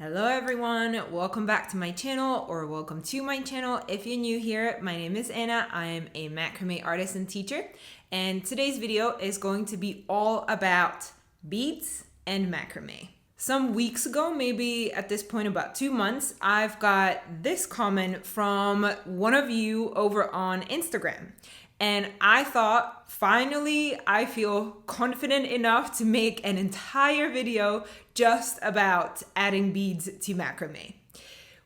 Hello everyone, welcome back to my channel or welcome to my channel. If you're new here, my name is Anna. I am a macrame artist and teacher, and today's video is going to be all about beads and macrame. Some weeks ago, maybe at this point about 2 months, I've got this comment from one of you over on Instagram. And I thought, finally, I feel confident enough to make an entire video just about adding beads to macrame.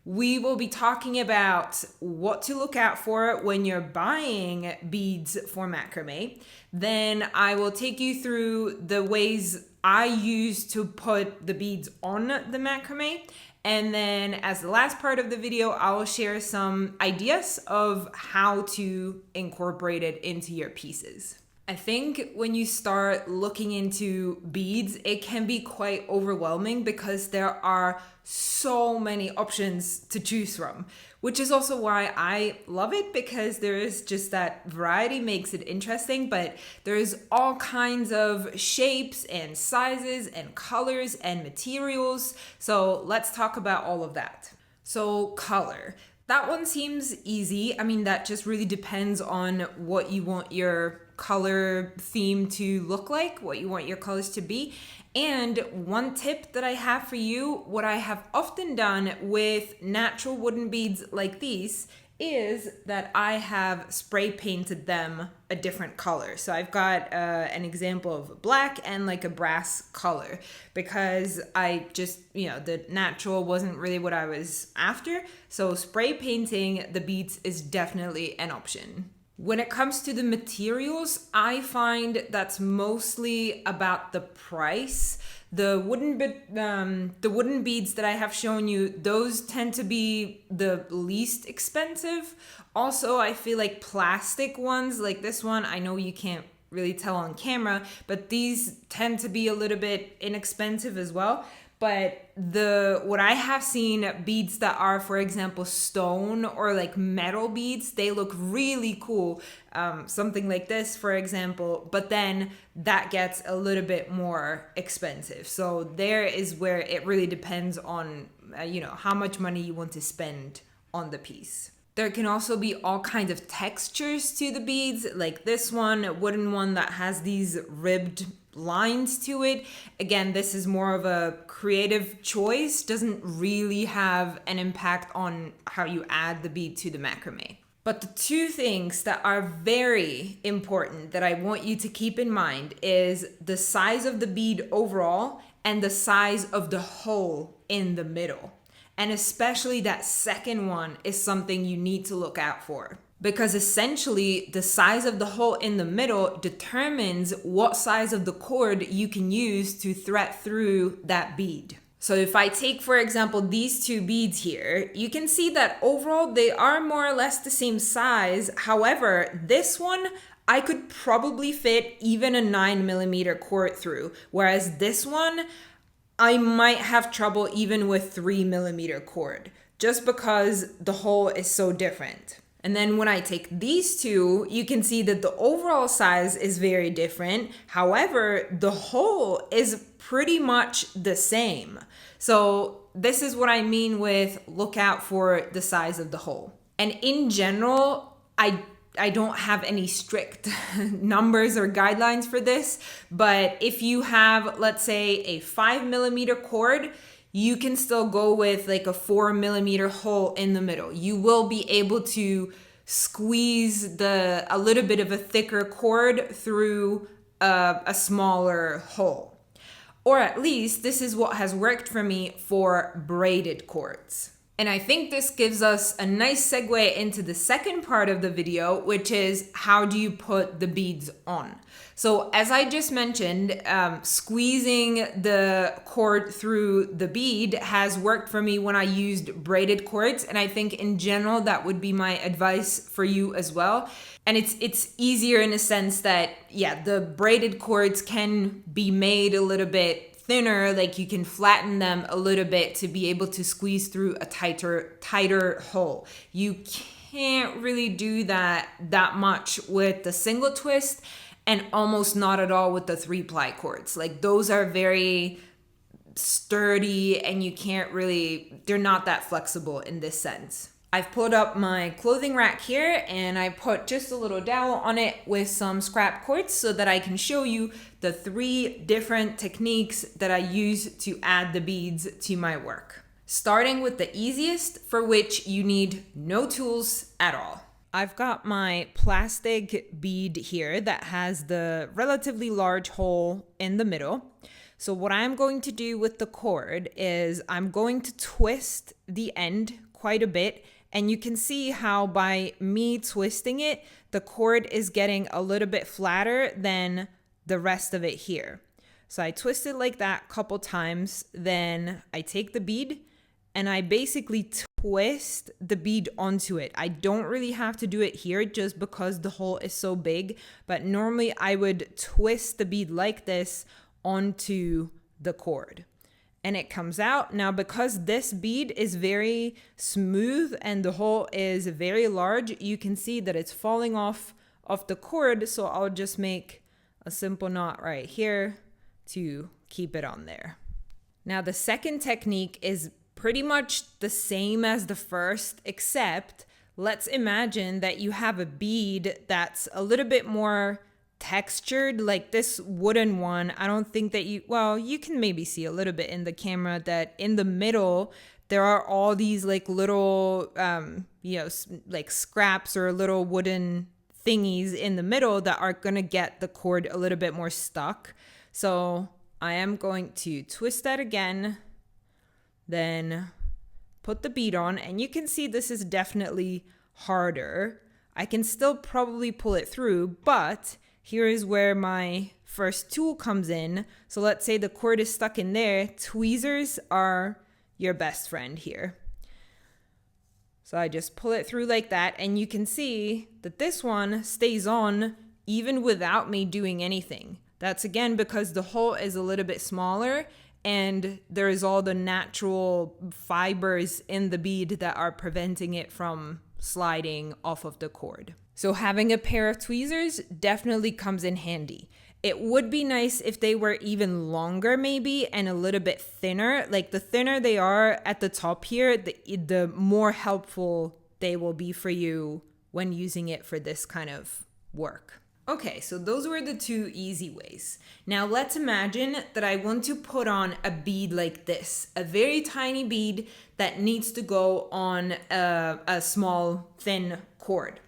We will be talking about what to look out for when you're buying beads for macrame. Then I will take you through the ways I use to put the beads on the macrame. And then as the last part of the video, I will share some ideas of how to incorporate it into your pieces. I think when you start looking into beads, it can be quite overwhelming because there are so many options to choose from, which is also why I love it, because there is just that variety makes it interesting, but there's all kinds of shapes and sizes and colors and materials. So let's talk about all of that. So color. That one seems easy. I mean, that just really depends on what you want your color theme to look like, what you want your colors to be. And one tip that I have for you, what I have often done with natural wooden beads like these, is that I have spray painted them a different color. So I've got an example of black and like a brass color, because I just, the natural wasn't really what I was after. So spray painting the beads is definitely an option. When it comes to the materials, I find that's mostly about the price. The wooden beads that I have shown you, those tend to be the least expensive. Also, I feel like plastic ones like this one, I know you can't really tell on camera, but these tend to be a little bit inexpensive as well. But what I have seen, beads that are, for example, stone or like metal beads, they look really cool. Something like this, for example, but then that gets a little bit more expensive. So there is where it really depends on, how much money you want to spend on the piece. There can also be all kinds of textures to the beads, like this one, a wooden one that has these ribbed lines to it. Again, this is more of a creative choice, doesn't really have an impact on how you add the bead to the macrame. But the two things that are very important that I want you to keep in mind is the size of the bead overall and the size of the hole in the middle. And especially that second one is something you need to look out for, because essentially the size of the hole in the middle determines what size of the cord you can use to thread through that bead. So if I take, for example, these two beads here, you can see that overall they are more or less the same size. However, this one, I could probably fit even a 9mm cord through, whereas this one, I might have trouble even with 3mm cord, just because the hole is so different. And then when I take these two, you can see that the overall size is very different. However, the hole is pretty much the same. So this is what I mean with look out for the size of the hole. And in general, I don't have any strict numbers or guidelines for this, but if you have, let's say, a 5mm cord, you can still go with like a 4mm hole in the middle. You will be able to squeeze a little bit of a thicker cord through a smaller hole. Or at least this is what has worked for me for braided cords. And I think this gives us a nice segue into the second part of the video, which is how do you put the beads on? So as I just mentioned, squeezing the cord through the bead has worked for me when I used braided cords. And I think in general, that would be my advice for you as well. And it's easier in a sense that, the braided cords can be made a little bit thinner, like you can flatten them a little bit to be able to squeeze through a tighter hole. You can't really do that much with the single twist, and almost not at all with the 3-ply cords. Like those are very sturdy and you can't really, they're not that flexible in this sense. I've pulled up my clothing rack here and I put just a little dowel on it with some scrap quartz so that I can show you the 3 different techniques that I use to add the beads to my work. Starting with the easiest, for which you need no tools at all. I've got my plastic bead here that has the relatively large hole in the middle. So what I'm going to do with the cord is I'm going to twist the end quite a bit. And you can see how by me twisting it, the cord is getting a little bit flatter than the rest of it here. So I twist it like that a couple times. Then I take the bead and I basically twist the bead onto it. I don't really have to do it here just because the hole is so big. But normally I would twist the bead like this onto the cord. And it comes out. Now, because this bead is very smooth and the hole is very large, you can see that it's falling off of the cord. So I'll just make a simple knot right here to keep it on there. Now, the second technique is pretty much the same as the first, except let's imagine that you have a bead that's a little bit more textured, like this wooden one. I don't think that you can maybe see a little bit in the camera that in the middle there are all these like little like scraps or little wooden thingies in the middle that are gonna get the cord a little bit more stuck. So I am going to twist that again, then put the bead on, and you can see this is definitely harder. I can still probably pull it through, but here is where my first tool comes in. So let's say the cord is stuck in there. Tweezers are your best friend here. So I just pull it through like that, and you can see that this one stays on even without me doing anything. That's again because the hole is a little bit smaller and there is all the natural fibers in the bead that are preventing it from sliding off of the cord. So having a pair of tweezers definitely comes in handy. It would be nice if they were even longer maybe and a little bit thinner. Like the thinner they are at the top here, the more helpful they will be for you when using it for this kind of work. Okay, so those were the 2 easy ways. Now let's imagine that I want to put on a bead like this, a very tiny bead that needs to go on a small thin cord.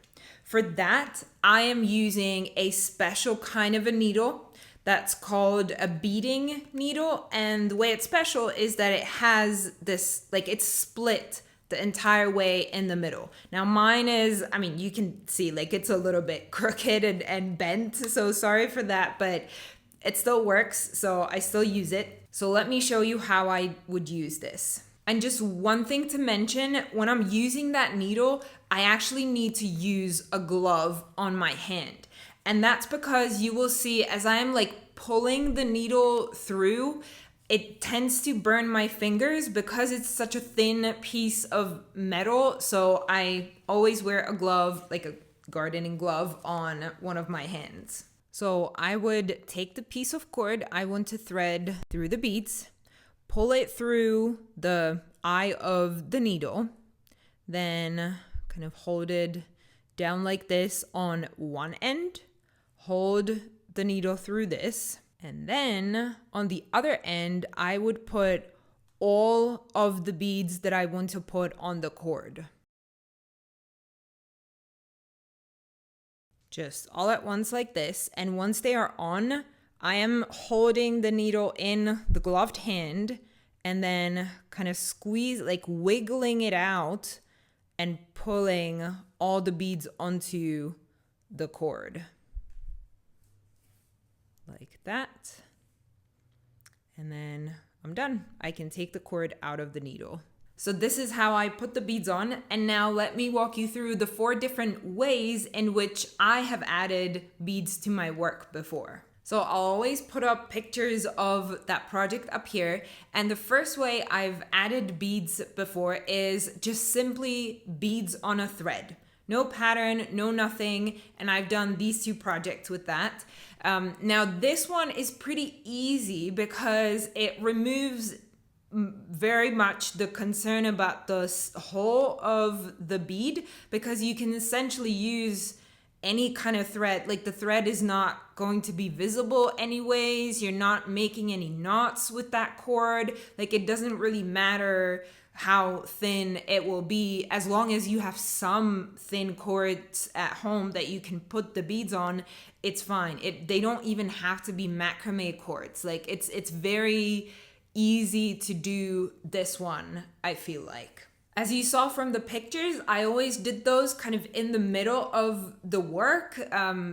For that, I am using a special kind of a needle that's called a beading needle. And the way it's special is that it has this, like it's split the entire way in the middle. Now mine is, you can see like it's a little bit crooked and bent. So sorry for that, but it still works. So I still use it. So let me show you how I would use this. And just one thing to mention, when I'm using that needle, I actually need to use a glove on my hand. And that's because you will see as I am like pulling the needle through, it tends to burn my fingers because it's such a thin piece of metal. So I always wear a glove, like a gardening glove, on one of my hands. So I would take the piece of cord I want to thread through the beads, pull it through the eye of the needle, then kind of hold it down like this on one end, hold the needle through this, and then on the other end, I would put all of the beads that I want to put on the cord. Just all at once like this, and once they are on, I am holding the needle in the gloved hand and then kind of squeeze, like wiggling it out and pulling all the beads onto the cord. Like that. And then I'm done. I can take the cord out of the needle. So this is how I put the beads on. And now let me walk you through the 4 different ways in which I have added beads to my work before. So I'll always put up pictures of that project up here. And the first way I've added beads before is just simply beads on a thread. No pattern, no nothing, and I've done these two projects with that. Now this one is pretty easy because it removes very much the concern about the hole of the bead, because you can essentially use any kind of thread. Like the thread is not going to be visible anyways. You're not making any knots with that cord. Like it doesn't really matter how thin it will be, as long as you have some thin cords at home that you can put the beads on, it's fine. They don't even have to be macrame cords. Like it's very easy to do this one, I feel like. As you saw from the pictures, I always did those kind of in the middle of the work,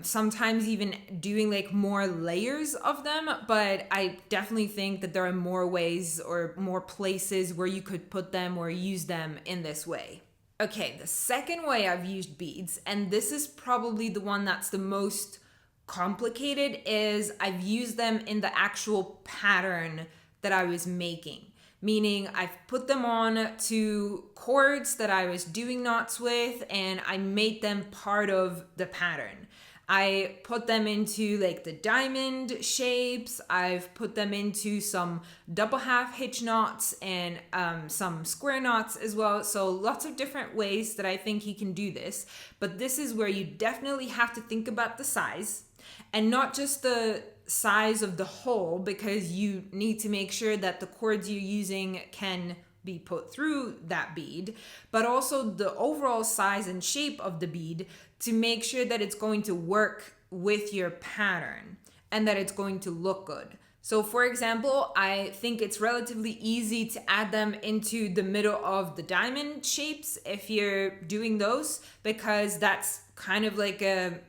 sometimes even doing like more layers of them, but I definitely think that there are more ways or more places where you could put them or use them in this way. Okay, the second way I've used beads, and this is probably the one that's the most complicated, is I've used them in the actual pattern that I was making. Meaning I've put them on to cords that I was doing knots with, and I made them part of the pattern. I put them into like the diamond shapes. I've put them into some double half hitch knots and some square knots as well. So lots of different ways that I think you can do this. But this is where you definitely have to think about the size, and not just the size of the hole, because you need to make sure that the cords you're using can be put through that bead, but also the overall size and shape of the bead to make sure that it's going to work with your pattern and that it's going to look good. So for example, I think it's relatively easy to add them into the middle of the diamond shapes if you're doing those, because that's kind of like a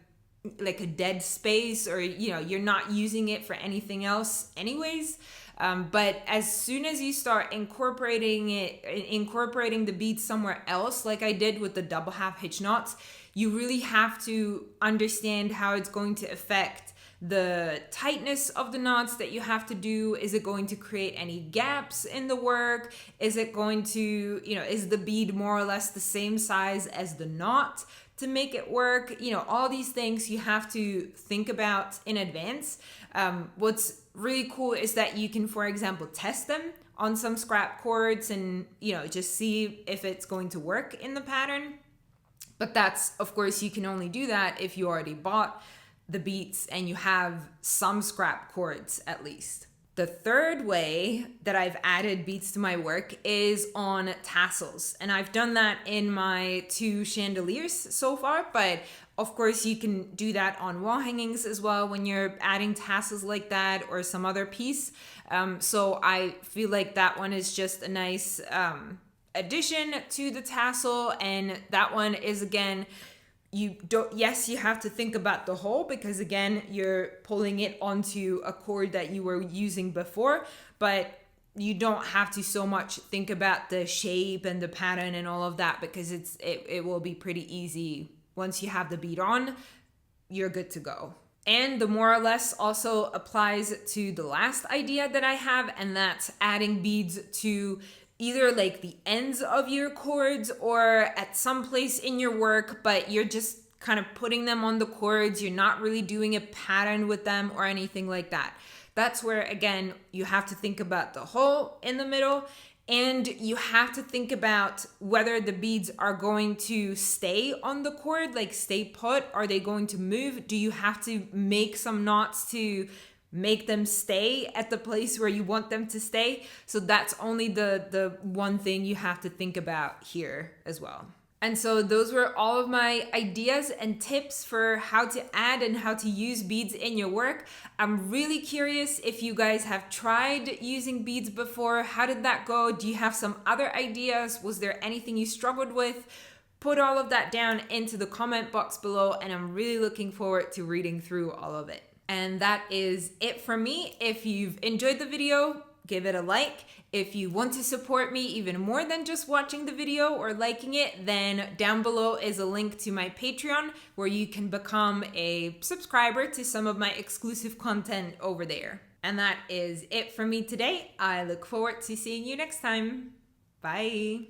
dead space, or you're not using it for anything else anyways. But as soon as you start incorporating the beads somewhere else, like I did with the double half hitch knots, you really have to understand how it's going to affect the tightness of the knots that you have to do. Is it going to create any gaps in the work? Is it going to, is the bead more or less the same size as the knot to make it work? All these things you have to think about in advance. What's really cool is that you can, for example, test them on some scrap cords and, just see if it's going to work in the pattern. But that's, of course, you can only do that if you already bought the beads and you have some scrap cords at least. The third way that I've added beads to my work is on tassels. And I've done that in my 2 chandeliers so far, but of course you can do that on wall hangings as well when you're adding tassels like that, or some other piece. So I feel like that one is just a nice addition to the tassel. And that one is, again, you have to think about the hole, because again, you're pulling it onto a cord that you were using before, but you don't have to so much think about the shape and the pattern and all of that, because it will be pretty easy. Once you have the bead on, you're good to go. And the more or less also applies to the last idea that I have, and that's adding beads to either like the ends of your cords or at some place in your work, but you're just kind of putting them on the cords. You're not really doing a pattern with them or anything like that. That's where, again, you have to think about the hole in the middle, and you have to think about whether the beads are going to stay on the cord, like stay put. Are they going to move? Do you have to make some knots to make them stay at the place where you want them to stay? So that's only the one thing you have to think about here as well. And so those were all of my ideas and tips for how to add and how to use beads in your work. I'm really curious if you guys have tried using beads before. How did that go? Do you have some other ideas? Was there anything you struggled with? Put all of that down into the comment box below, and I'm really looking forward to reading through all of it. And that is it for me. If you've enjoyed the video, give it a like. If you want to support me even more than just watching the video or liking it, then down below is a link to my Patreon where you can become a subscriber to some of my exclusive content over there. And that is it for me today. I look forward to seeing you next time. Bye.